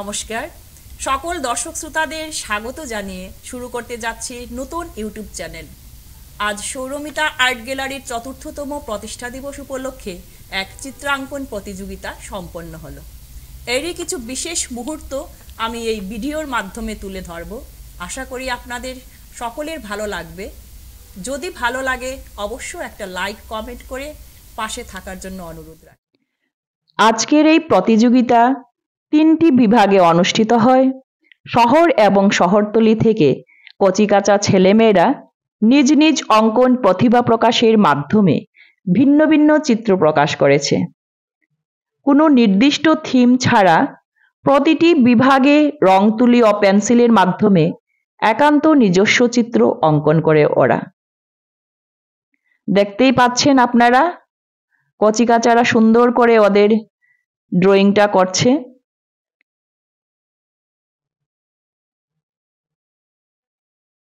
নমস্কার, সকল দর্শক শ্রোতাদের স্বাগত জানিয়ে শুরু করতে যাচ্ছি নতুন ইউটিউব চ্যানেল। আজ সৌরমিতা আর্ট গ্যালারির ৪র্থতম প্রতিষ্ঠা দিবস উপলক্ষে এক চিত্রাঙ্কন প্রতিযোগিতা সম্পন্ন হলো। এরই কিছু বিশেষ মুহূর্ত আমি এই ভিডিওর মাধ্যমে তুলে ধরব। আশা করি আপনাদের সকলের ভালো লাগবে। যদি ভালো লাগে অবশ্যই একটা লাইক কমেন্ট করে পাশে থাকার জন্য অনুরোধ রাখি। আজকের এই প্রতিযোগিতা ৩টি বিভাগে অনুষ্ঠিত হয়। শহর এবং শহরতলি থেকে কচিকাঁচা ছেলেমেয়েরা নিজ নিজ অঙ্কন প্রতিভা প্রকাশের মাধ্যমে ভিন্ন ভিন্ন চিত্র প্রকাশ করেছে। কোনো নির্দিষ্ট থিম ছাড়া প্রতিটি বিভাগে রং তুলি ও পেন্সিলের মাধ্যমে একান্ত নিজস্ব চিত্র অঙ্কন করে ওরা। দেখতেই পাচ্ছেন আপনারা, কচিকাঁচারা সুন্দর করে ওদের ড্রয়িংটা করছে।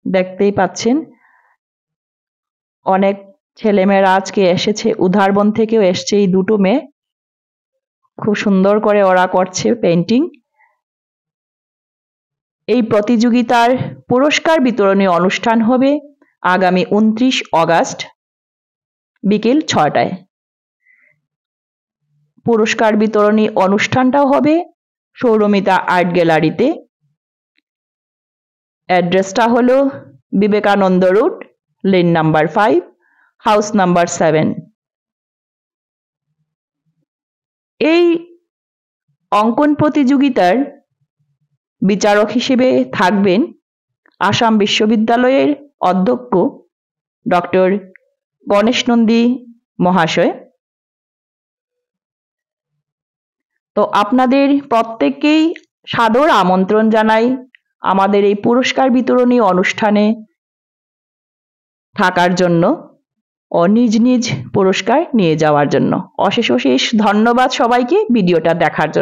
দেখতেই পাচ্ছেন অনেক ছেলেমেয়েরা আজকে এসেছে, উধারবন থেকেও এসছে এই দুটো মেয়ে। খুব সুন্দর করে ওরা করছে পেইন্টিং। এই প্রতিযোগিতার পুরস্কার বিতরণী অনুষ্ঠান হবে আগামী ২৯ অগাস্ট বিকেল ৬টায়। পুরস্কার বিতরণী অনুষ্ঠানটাও হবে সৌরমিতা আর্ট গ্যালারিতে। অ্যাড্রেসটা হলো Vivekananda road, lane number 5, house number 7। এই অঙ্কন প্রতিযোগিতার বিচারক হিসেবে থাকবেন আসাম বিশ্ববিদ্যালয়ের অধ্যক্ষ ডক্টর গণেশ নন্দী মহাশয়। তো আপনাদের প্রত্যেককেই সাদর আমন্ত্রণ জানাই আমাদের এই পুরস্কার বিতরণী অনুষ্ঠানে থাকার জন্য ও নিজ নিজ পুরস্কার নিয়ে যাওয়ার জন্য। অশেষ অশেষ ধন্যবাদ সবাইকে ভিডিওটা দেখার জন্য।